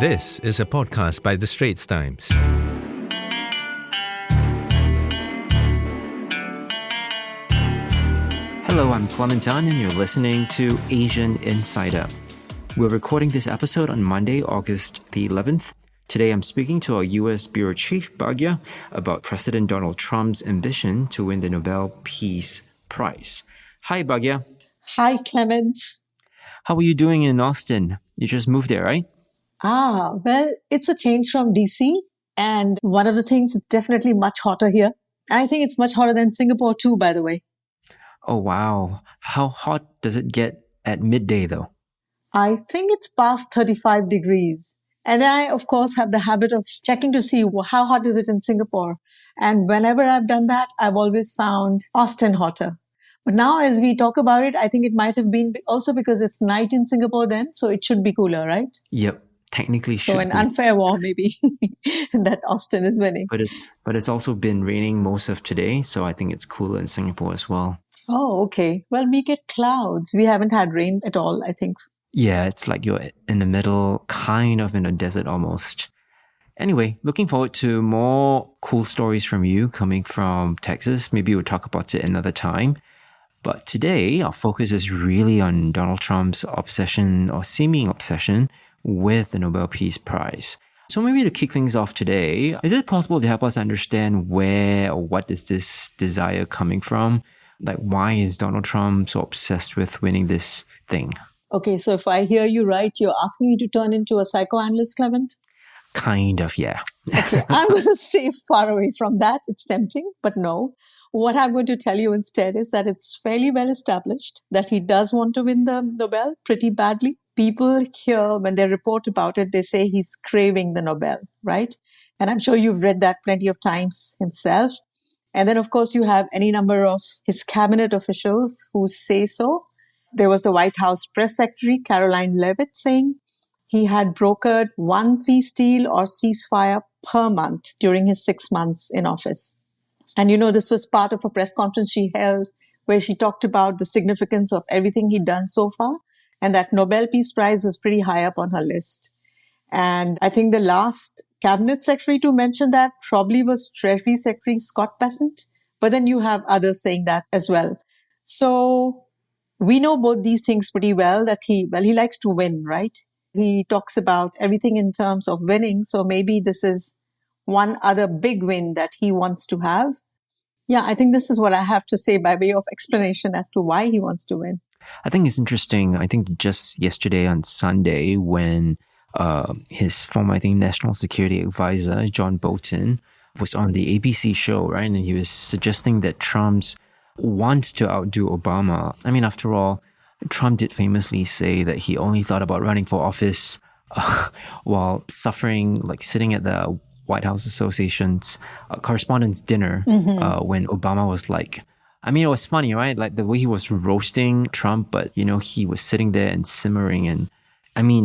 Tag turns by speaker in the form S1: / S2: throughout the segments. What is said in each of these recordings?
S1: This is a podcast by the Straits Times.
S2: Hello, I'm Clement Tan, and you're listening to Asian Insider. We're recording this episode on Monday, August the 11th. Today, I'm speaking to our U.S. Bureau Chief, Bhagya, about President Donald Trump's ambition to win the Nobel Peace Prize. Hi, Bhagya.
S3: Hi, Clement.
S2: How are you doing in Austin? You just moved there, right?
S3: Well, it's a change from DC. And one of the things, it's definitely much hotter here. And I think it's much hotter than Singapore too, by the way.
S2: Oh, wow. How hot does it get at midday, though?
S3: I think it's past 35 degrees. And then I, of course, have the habit of checking to see how hot is it in Singapore. And whenever I've done that, I've always found Austin hotter. But now as we talk about it, I think it might have been also because it's night in Singapore then, so it should be cooler, right?
S2: Yep. Technically should
S3: So an
S2: be.
S3: unfair war maybe that Austin is winning.
S2: But it's also been raining most of today, so I think it's cooler in Singapore as well.
S3: Oh, okay. Well, we get clouds. We haven't had rain at all, I think.
S2: Yeah, it's like you're in the middle, kind of in a desert almost. Anyway, looking forward to more cool stories from you coming from Texas. Maybe we'll talk about it another time. But today, our focus is really on Donald Trump's obsession or seeming obsession with the Nobel Peace Prize. So maybe to kick things off today, is it possible to help us understand where or what is this desire coming from? Like, why is Donald Trump so obsessed with winning this thing?
S3: Okay, so if I hear you right, you're asking me to turn into a psychoanalyst, Clement?
S2: Kind of, yeah.
S3: Okay, I'm going to stay far away from that. It's tempting, but no. What I'm going to tell you instead is that it's fairly well established that he does want to win the Nobel pretty badly. People here, when they report about it, they say he's craving the Nobel, right? And I'm sure you've read that plenty of times himself. And then, of course, you have any number of his cabinet officials who say so. There was the White House press secretary, Caroline Leavitt, saying he had brokered one peace deal or ceasefire per month during his 6 months in office. And, this was part of a press conference she held where she talked about the significance of everything he'd done so far. And that Nobel Peace Prize was pretty high up on her list. And I think the last cabinet secretary to mention that probably was Treasury Secretary Scott Bessent. But then you have others saying that as well. So we know both these things pretty well, that he likes to win, right? He talks about everything in terms of winning. So maybe this is one other big win that he wants to have. Yeah, I think this is what I have to say by way of explanation as to why he wants to win.
S2: I think it's interesting. I think just yesterday on Sunday when his former, National Security Advisor, John Bolton, was on the ABC show, right? And he was suggesting that Trump wants to outdo Obama. I mean, after all, Trump did famously say that he only thought about running for office while suffering, like sitting at the White House Association's correspondence dinner when Obama was like, it was funny, right? Like the way he was roasting Trump, but, he was sitting there and simmering. And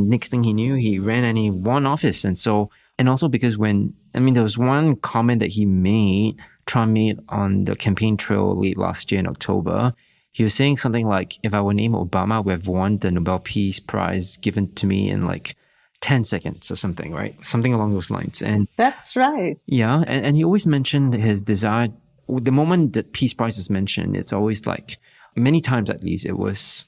S2: next thing he knew, he ran and he won office. And also because there was one comment that Trump made on the campaign trail late last year in October. He was saying something like, if I were named Obama, I would have won the Nobel Peace Prize given to me in like 10 seconds or something, right? Something along those lines. And
S3: that's right.
S2: Yeah. And he always mentioned his desire. The moment that Peace Prize is mentioned, it's always like, many times at least, it was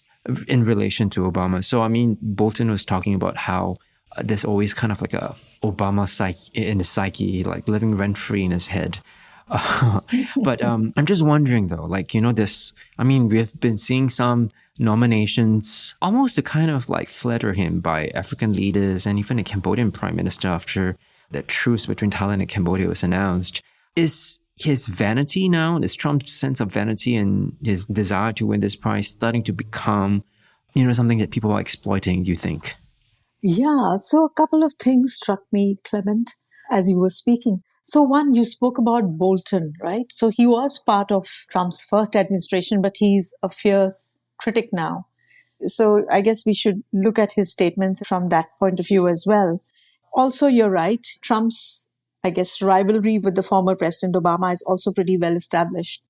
S2: in relation to Obama. So, Bolton was talking about how there's always kind of like a Obama psyche in his psyche, like living rent-free in his head. But I'm just wondering though, we have been seeing some nominations almost to kind of like flatter him by African leaders and even the Cambodian prime minister after the truce between Thailand and Cambodia was announced. Is his vanity now, this Trump's sense of vanity and his desire to win this prize starting to become, something that people are exploiting, do you think?
S3: Yeah, so a couple of things struck me, Clement, as you were speaking. So one, you spoke about Bolton, right? So he was part of Trump's first administration, but he's a fierce critic now. So I guess we should look at his statements from that point of view as well. Also, you're right. Trump's, rivalry with the former President Obama is also pretty well established.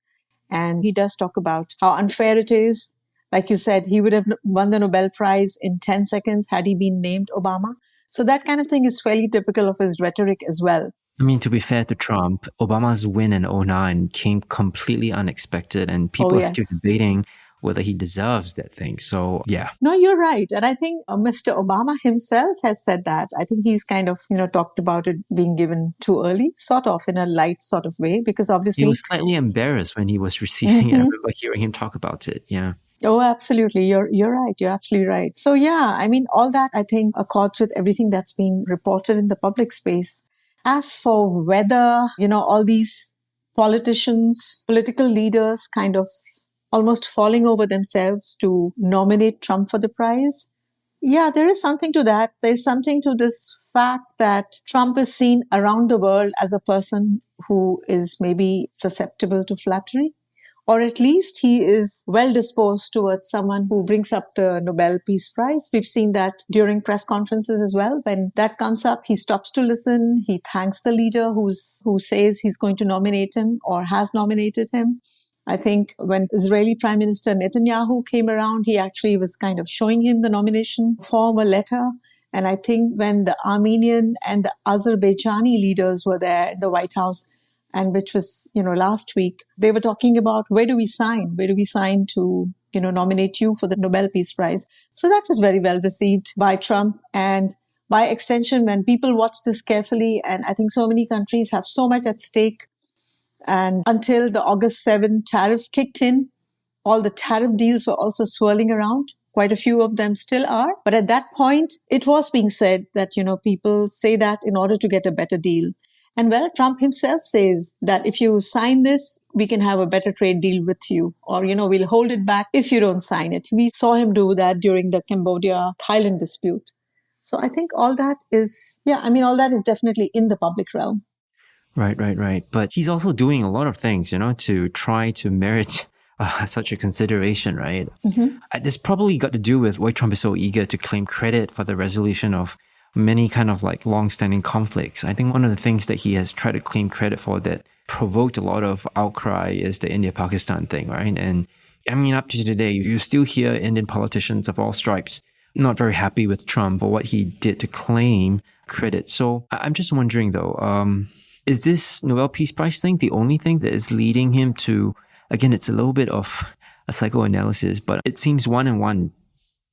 S3: And he does talk about how unfair it is. Like you said, he would have won the Nobel Prize in 10 seconds had he been named Obama. So that kind of thing is fairly typical of his rhetoric as well.
S2: I mean, to be fair to Trump, Obama's win in 2009 came completely unexpected, and people are still
S3: Yes.
S2: debating whether he deserves that thing. So, yeah.
S3: No, you're right. And I think Mr. Obama himself has said that. I think he's kind of, talked about it being given too early, sort of in a light sort of way, because obviously
S2: He was slightly embarrassed when he was receiving it. I remember hearing him talk about it. Yeah.
S3: Oh, absolutely. You're right. You're absolutely right. So yeah, I mean, all that I think accords with everything that's been reported in the public space. As for whether, all these politicians, political leaders kind of almost falling over themselves to nominate Trump for the prize. Yeah, there is something to that. There's something to this fact that Trump is seen around the world as a person who is maybe susceptible to flattery, or at least he is well disposed towards someone who brings up the Nobel Peace Prize. We've seen that during press conferences as well. When that comes up, he stops to listen. He thanks the leader who says he's going to nominate him or has nominated him. I think when Israeli Prime Minister Netanyahu came around, he actually was kind of showing him the nomination form, a letter. And I think when the Armenian and the Azerbaijani leaders were there in the White House, and which was, last week, they were talking about where do we sign? Where do we sign to, nominate you for the Nobel Peace Prize? So that was very well received by Trump. And by extension, when people watch this carefully, and I think so many countries have so much at stake, and until the August 7 tariffs kicked in, all the tariff deals were also swirling around. Quite a few of them still are. But at that point, it was being said that, people say that in order to get a better deal. And well, Trump himself says that if you sign this, we can have a better trade deal with you. Or, we'll hold it back if you don't sign it. We saw him do that during the Cambodia-Thailand dispute. So I think all that is definitely in the public realm.
S2: Right. But he's also doing a lot of things, to try to merit such a consideration, right? This probably got to do with why Trump is so eager to claim credit for the resolution of many kind of like long-standing conflicts. I think one of the things that he has tried to claim credit for that provoked a lot of outcry is the India-Pakistan thing, right? And I mean, up to today, you still hear Indian politicians of all stripes not very happy with Trump or what he did to claim credit. So I'm just wondering though, is this Nobel Peace Prize thing the only thing that is leading him to, again, it's a little bit of a psychoanalysis, but it seems one and one,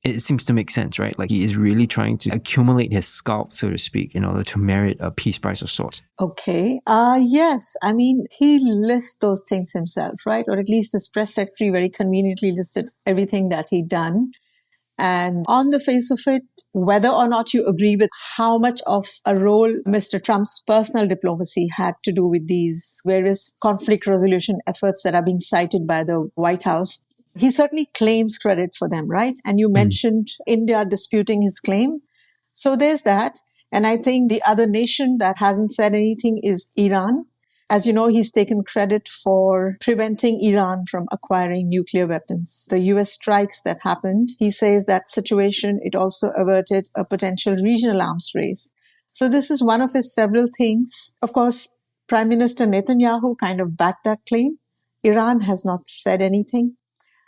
S2: it seems to make sense, right? Like he is really trying to accumulate his scalp, so to speak, in order to merit a peace prize of sorts.
S3: Okay. Yes. I mean, he lists those things himself, right? Or at least his press secretary very conveniently listed everything that he'd done. And on the face of it, whether or not you agree with how much of a role Mr. Trump's personal diplomacy had to do with these various conflict resolution efforts that are being cited by the White House, he certainly claims credit for them, right? And you mentioned India disputing his claim. So there's that. And I think the other nation that hasn't said anything is Iran. As you know, he's taken credit for preventing Iran from acquiring nuclear weapons. The US strikes that happened, he says that situation, it also averted a potential regional arms race. So this is one of his several things. Of course, Prime Minister Netanyahu kind of backed that claim. Iran has not said anything.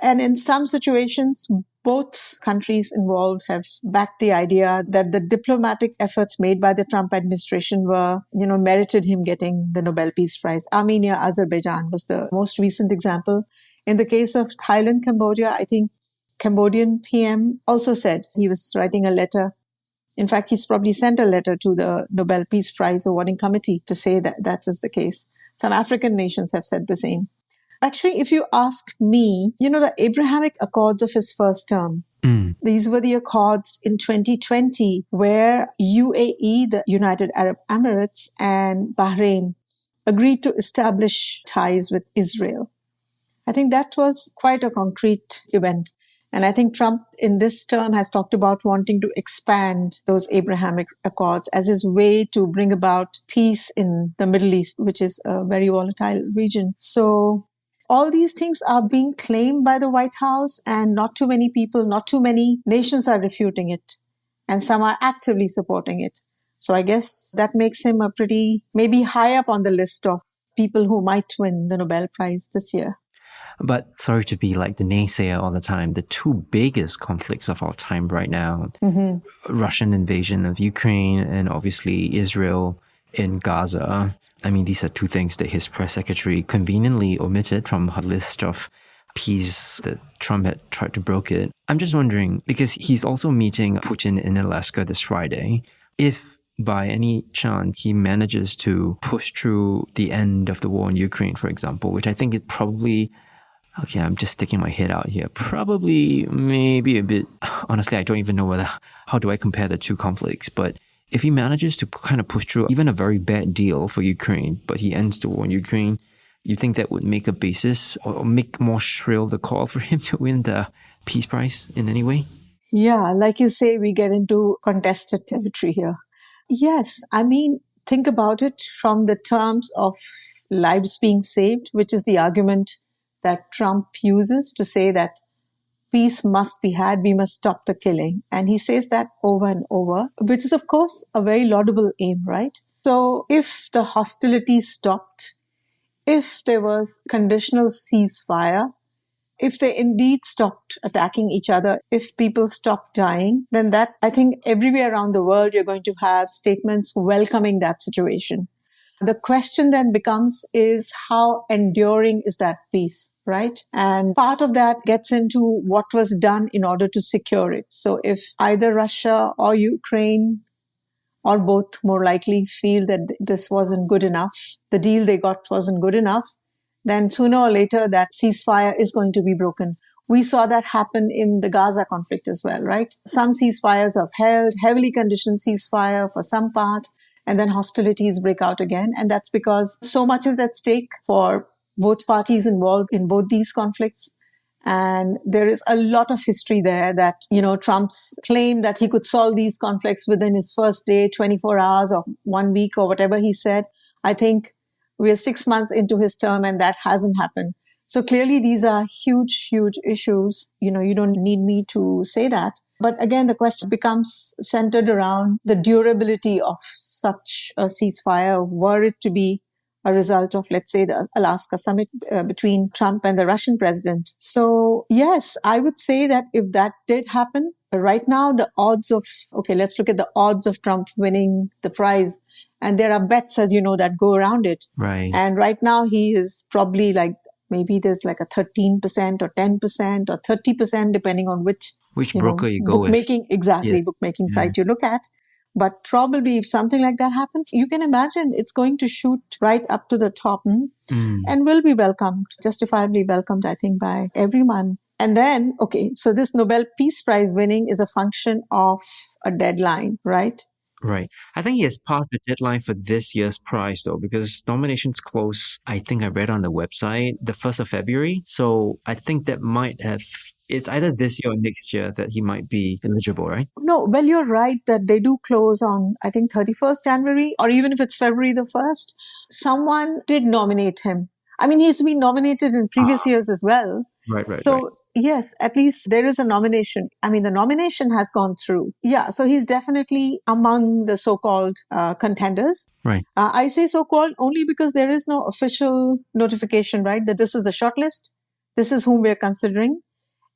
S3: And in some situations, both countries involved have backed the idea that the diplomatic efforts made by the Trump administration were, merited him getting the Nobel Peace Prize. Armenia, Azerbaijan was the most recent example. In the case of Thailand, Cambodia, I think Cambodian PM also said he was writing a letter. In fact, he's probably sent a letter to the Nobel Peace Prize awarding committee to say that that is the case. Some African nations have said the same. Actually, if you ask me, the Abrahamic Accords of his first term, these were the accords in 2020 where UAE, the United Arab Emirates, and Bahrain agreed to establish ties with Israel. I think that was quite a concrete event. And I think Trump in this term has talked about wanting to expand those Abrahamic Accords as his way to bring about peace in the Middle East, which is a very volatile region. So all these things are being claimed by the White House, and not too many people, not too many nations are refuting it. And some are actively supporting it. So I guess that makes him a pretty, maybe high up on the list of people who might win the Nobel Prize this year.
S2: But sorry to be like the naysayer all the time. The two biggest conflicts of our time right now, Russian invasion of Ukraine and obviously Israel in Gaza. I mean, these are two things that his press secretary conveniently omitted from her list of peace that Trump had tried to broker it. I'm just wondering, because he's also meeting Putin in Alaska this Friday, if by any chance he manages to push through the end of the war in Ukraine, for example, which I think it probably, okay, I'm just sticking my head out here, probably maybe a bit, honestly, I don't even know how do I compare the two conflicts, but if he manages to kind of push through even a very bad deal for Ukraine, but he ends the war in Ukraine, you think that would make a basis or make more shrill the call for him to win the Peace Prize in any way?
S3: Yeah, like you say, we get into contested territory here. Yes, I mean, think about it from the terms of lives being saved, which is the argument that Trump uses to say that peace must be had, we must stop the killing. And he says that over and over, which is, of course, a very laudable aim, right? So if the hostilities stopped, if there was conditional ceasefire, if they indeed stopped attacking each other, if people stopped dying, then that, I think everywhere around the world, you're going to have statements welcoming that situation. The question then becomes is how enduring is that peace, right? And part of that gets into what was done in order to secure it. So if either Russia or Ukraine or both more likely feel that this wasn't good enough, the deal they got wasn't good enough, then sooner or later that ceasefire is going to be broken. We saw that happen in the Gaza conflict as well, right? Some ceasefires are held, heavily conditioned ceasefire for some part, and then hostilities break out again. And that's because so much is at stake for both parties involved in both these conflicts. And there is a lot of history there that, Trump's claim that he could solve these conflicts within his first day, 24 hours or 1 week or whatever he said. I think we are 6 months into his term and that hasn't happened. So clearly these are huge, huge issues. You don't need me to say that. But again, the question becomes centered around the durability of such a ceasefire were it to be a result of, let's say, the Alaska summit between Trump and the Russian president. So yes, I would say that if that did happen, right now the odds of, let's look at the odds of Trump winning the prize. And there are bets, as you know, that go around it.
S2: Right.
S3: And right now he is probably maybe there's like a 13% or 10% or 30%, depending on which
S2: broker you go
S3: bookmaking,
S2: with.
S3: Exactly,
S2: yes.
S3: bookmaking site you look at. But probably if something like that happens, you can imagine it's going to shoot right up to the top and will be welcomed, justifiably welcomed, I think, by everyone. And then, so this Nobel Peace Prize winning is a function of a deadline, right?
S2: Right. I think he has passed the deadline for this year's prize, though, because nominations close, I think I read on the website, the 1st of February. So I think that might have, it's either this year or next year that he might be eligible, right?
S3: No, well, you're right that they do close on, I think, 31st January, or even if it's February the 1st. Someone did nominate him. I mean, he's been nominated in previous years as well.
S2: Right.
S3: So yes, at least there is a nomination. I mean, the nomination has gone through. Yeah, so he's definitely among the so-called contenders.
S2: Right.
S3: I say so-called only because there is no official notification, right, that this is the shortlist. This is whom we're considering.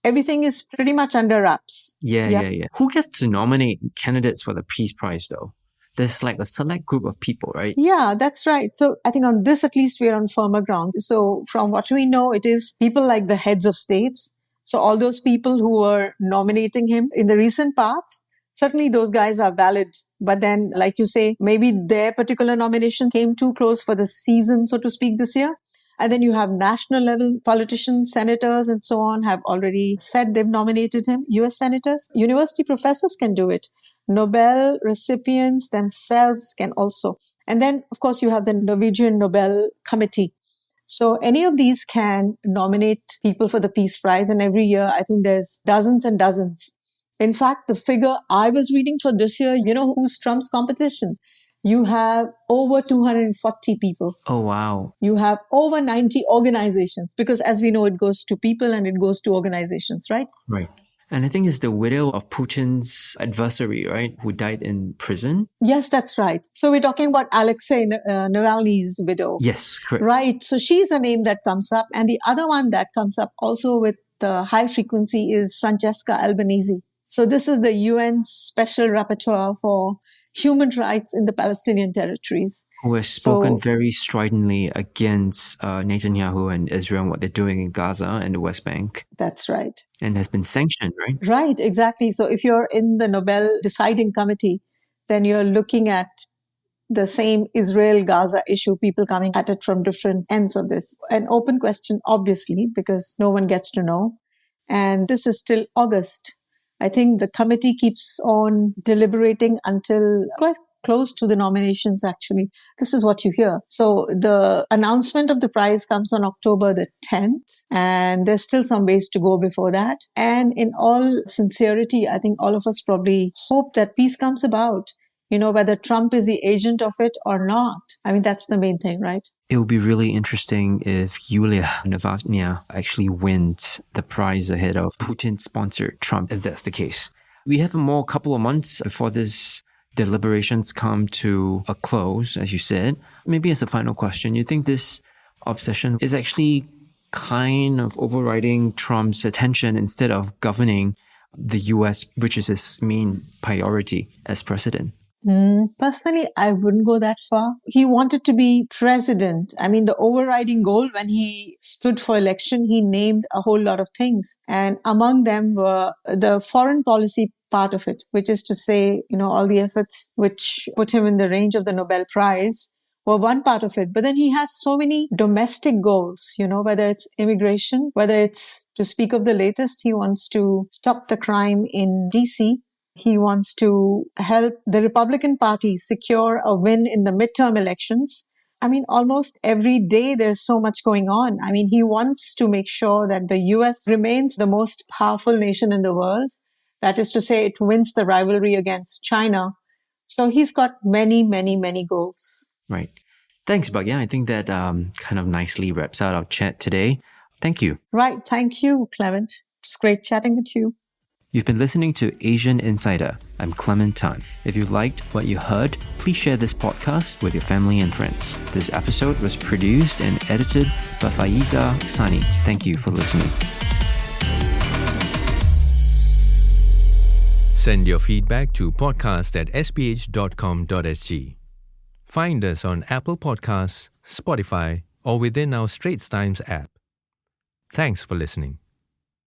S3: Everything is pretty much under wraps.
S2: Yeah. Who gets to nominate candidates for the Peace Prize, though? There's like a select group of people, right?
S3: Yeah, that's right. So I think on this, at least we're on firmer ground. So from what we know, it is people like the heads of states. So all those people who were nominating him in the recent past, certainly those guys are valid. But then, like you say, maybe their particular nomination came too close for the season, so to speak, this year. And then you have national level politicians, senators, and so on have already said they've nominated him. US senators, university professors can do it. Nobel recipients themselves can also. And then, of course, you have the Norwegian Nobel Committee. So any of these can nominate people for the Peace Prize. And every year, I think there's dozens and dozens. In fact, the figure I was reading for this year, who's Trump's competition? You have over 240 people.
S2: Oh, wow.
S3: You have over 90 organizations, because as we know, it goes to people and it goes to organizations, right?
S2: Right. And I think it's the widow of Putin's adversary, right, who died in prison.
S3: Yes, that's right. So we're talking about Alexei Navalny's widow.
S2: Yes, correct.
S3: Right. So she's a name that comes up. And the other one that comes up also with high frequency is Francesca Albanese. So this is the UN Special Rapporteur for Human Rights in the Palestinian territories.
S2: Who has spoken very stridently against Netanyahu and Israel and what they're doing in Gaza and the West Bank.
S3: That's right.
S2: And has been sanctioned, right?
S3: Right, exactly. So if you're in the Nobel deciding committee, then you're looking at the same Israel-Gaza issue, people coming at it from different ends of this. An open question, obviously, because no one gets to know. And this is still August. I think the committee keeps on deliberating until quite close to the nominations, actually. This is what you hear. So the announcement of the prize comes on October the 10th, and there's still some ways to go before that. And in all sincerity, I think all of us probably hope that peace comes about. Whether Trump is the agent of it or not. I mean, that's the main thing, right?
S2: It would be really interesting if Yulia Navalny actually wins the prize ahead of Putin-sponsored Trump, if that's the case. We have a couple of months before this deliberations come to a close, as you said. Maybe as a final question, you think this obsession is actually kind of overriding Trump's attention instead of governing the US, which is his main priority as president?
S3: Personally, I wouldn't go that far. He wanted to be president. I mean, the overriding goal when he stood for election, he named a whole lot of things. And among them were the foreign policy part of it, which is to say, all the efforts which put him in the range of the Nobel Prize were one part of it. But then he has so many domestic goals, whether it's immigration, whether it's, to speak of the latest, he wants to stop the crime in DC. He wants to help the Republican Party secure a win in the midterm elections. I mean, almost every day there's so much going on. I mean, he wants to make sure that the US remains the most powerful nation in the world. That is to say, it wins the rivalry against China. So he's got many, many, many goals.
S2: Right. Thanks, Bhagya. I think that kind of nicely wraps out our chat today. Thank you.
S3: Right. Thank you, Clement. It's great chatting with you.
S2: You've been listening to Asian Insider. I'm Clement Tan. If you liked what you heard, please share this podcast with your family and friends. This episode was produced and edited by Faiza Sani. Thank you for listening.
S1: Send your feedback to podcast@sph.com.sg. Find us on Apple Podcasts, Spotify, or within our Straits Times app. Thanks for listening.